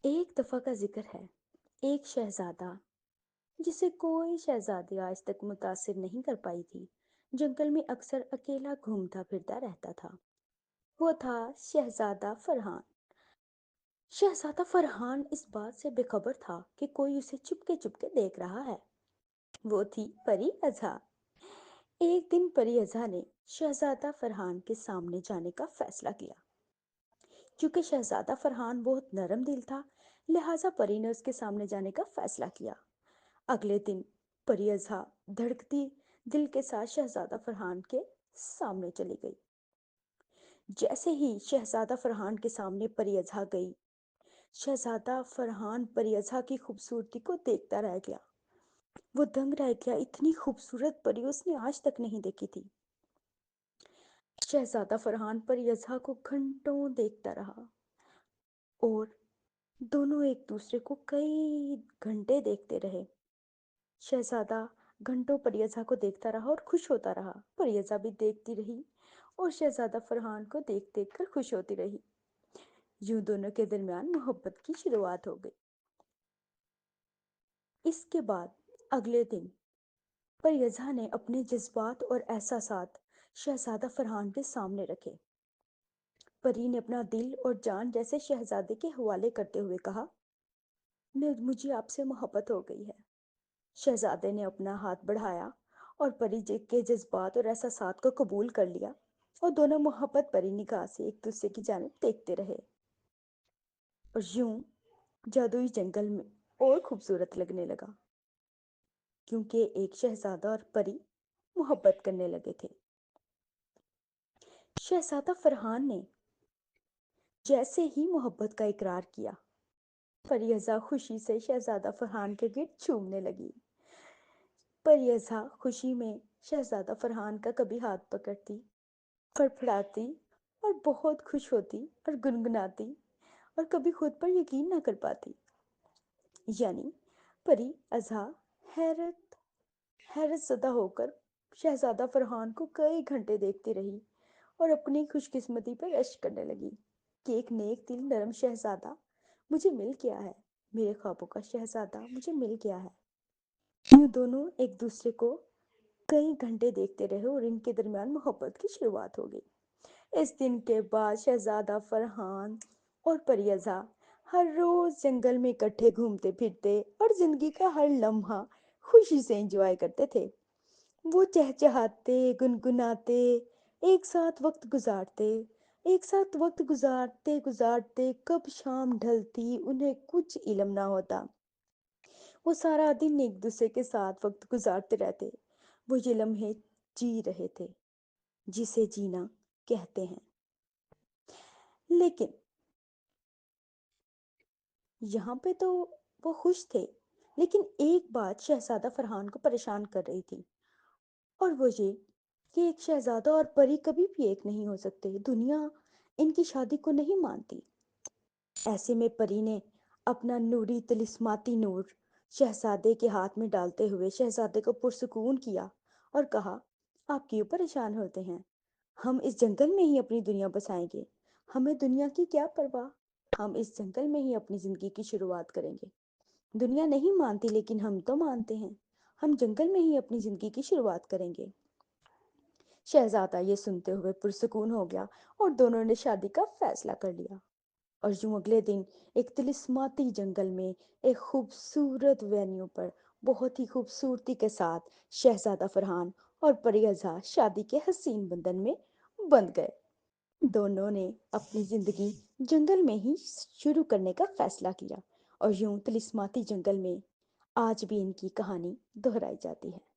ایک دفعہ کا ذکر ہے۔ ایک شہزادہ جسے کوئی شہزادی آج تک متاثر نہیں کر پائی تھی، جنگل میں اکثر اکیلا گھومتا پھرتا رہتا تھا۔ وہ تھا شہزادہ فرحان۔ شہزادہ فرحان اس بات سے بے خبر تھا کہ کوئی اسے چپکے دیکھ رہا ہے۔ وہ تھی پری ازا۔ ایک دن پری ازا نے شہزادہ فرحان کے سامنے جانے کا فیصلہ کیا۔ چونکہ شہزادہ فرحان بہت نرم دل تھا، لہٰذا پری نے اس کے سامنے جانے کا فیصلہ کیا۔ اگلے دن پری ازا دھڑکتی دل کے ساتھ شہزادہ فرحان کے سامنے چلی گئی۔ جیسے ہی شہزادہ فرحان کے سامنے پری ازا گئی، شہزادہ فرحان پری ازا کی خوبصورتی کو دیکھتا رہ گیا۔ وہ دنگ رہ گیا، اتنی خوبصورت پری اس نے آج تک نہیں دیکھی تھی۔ شہزادہ فرحان پری ازا کو گھنٹوں دیکھتا رہا اور دونوں ایک دوسرے کو کئی گھنٹے دیکھتے رہے۔ شہزادہ گھنٹوں پری ازا کو دیکھتا رہا اور خوش ہوتا رہا۔ پری ازا بھی دیکھتی رہی اور شہزادہ فرحان کو دیکھ دیکھ کر خوش ہوتی رہی۔ یوں دونوں کے درمیان محبت کی شروعات ہو گئی۔ اس کے بعد اگلے دن پری ازا نے اپنے جذبات اور احساسات شہزادہ فرحان کے سامنے رکھے۔ پری نے اپنا دل اور جان جیسے شہزادے کے حوالے کرتے ہوئے کہا، مجھے آپ سے محبت ہو گئی ہے۔ شہزادے نے اپنا ہاتھ بڑھایا اور پری کے جذبات اور احساسات کو قبول کر لیا، اور دونوں محبت بھری نگاہ سے ایک دوسرے کی جانب دیکھتے رہے۔ اور یوں جادوئی جنگل میں اور خوبصورت لگنے لگا، کیونکہ ایک شہزادہ اور پری محبت کرنے لگے تھے۔ شہزادہ فرحان نے جیسے ہی محبت کا اقرار کیا، پری ازا خوشی سے شہزادہ فرحان کے گرد جھومنے لگی۔ پری ازا خوشی میں شہزادہ فرحان کا کبھی ہاتھ پکڑتی، پھڑپھڑاتی اور بہت خوش ہوتی اور گنگناتی، اور کبھی خود پر یقین نہ کر پاتی۔ یعنی پری ازا حیرت زدہ ہو کر شہزادہ فرحان کو کئی گھنٹے دیکھتی رہی اور اپنی خوش قسمتی پر اشک کرنے لگی کہ ایک نیک دل نرم شہزادہ مجھے مل گیا ہے، میرے خوابوں کا شہزادہ مجھے مل گیا ہے۔ یوں دونوں ایک دوسرے کو کئی گھنٹے دیکھتے رہے اور ان کے درمیان محبت کی شروعات ہو گئی۔ اس دن کے بعد شہزادہ فرحان اور پری ازا ہر روز جنگل میں اکٹھے گھومتے پھرتے اور زندگی کا ہر لمحہ خوشی سے انجوائے کرتے تھے۔ وہ چہچہاتے، گنگناتے، ایک ساتھ وقت گزارتے، ایک ساتھ وقت گزارتے گزارتے کب شام ڈھلتی انہیں کچھ علم نہ ہوتا۔ وہ سارا دن ایک دوسرے کے ساتھ وقت گزارتے رہتے۔ وہ یہ لمحے جی رہے تھے جسے جینا کہتے ہیں۔ لیکن یہاں پہ تو وہ خوش تھے، لیکن ایک بات شہزادہ فرحان کو پریشان کر رہی تھی، اور وہ یہ کہ ایک شہزادہ اور پری کبھی بھی ایک نہیں ہو سکتے۔ دنیا ان کی شادی کو نہیں مانتی۔ ایسے میں پری نے اپنا نوری طلسماتی نور شہزادے کے ہاتھ میں ڈالتے ہوئے شہزادے کو پرسکون کیا اور کہا، آپ کیوں پریشان ہوتے ہیں؟ ہم اس جنگل میں ہی اپنی دنیا بسائیں گے۔ ہمیں دنیا کی کیا پرواہ؟ ہم اس جنگل میں ہی اپنی زندگی کی شروعات کریں گے۔ دنیا نہیں مانتی لیکن ہم تو مانتے ہیں۔ ہم جنگل میں ہی اپنی زندگی کی شروعات کریں گے۔ شہزادہ یہ سنتے ہوئے پرسکون ہو گیا اور دونوں نے شادی کا فیصلہ کر لیا۔ اور یوں اگلے دن ایک طلسماتی جنگل میں ایک خوبصورت وینیو پر بہت ہی خوبصورتی کے ساتھ شہزادہ فرحان اور پری ازا شادی کے حسین بندھن میں بندھ گئے۔ دونوں نے اپنی زندگی جنگل میں ہی شروع کرنے کا فیصلہ کیا، اور یوں طلسماتی جنگل میں آج بھی ان کی کہانی دہرائی جاتی ہے۔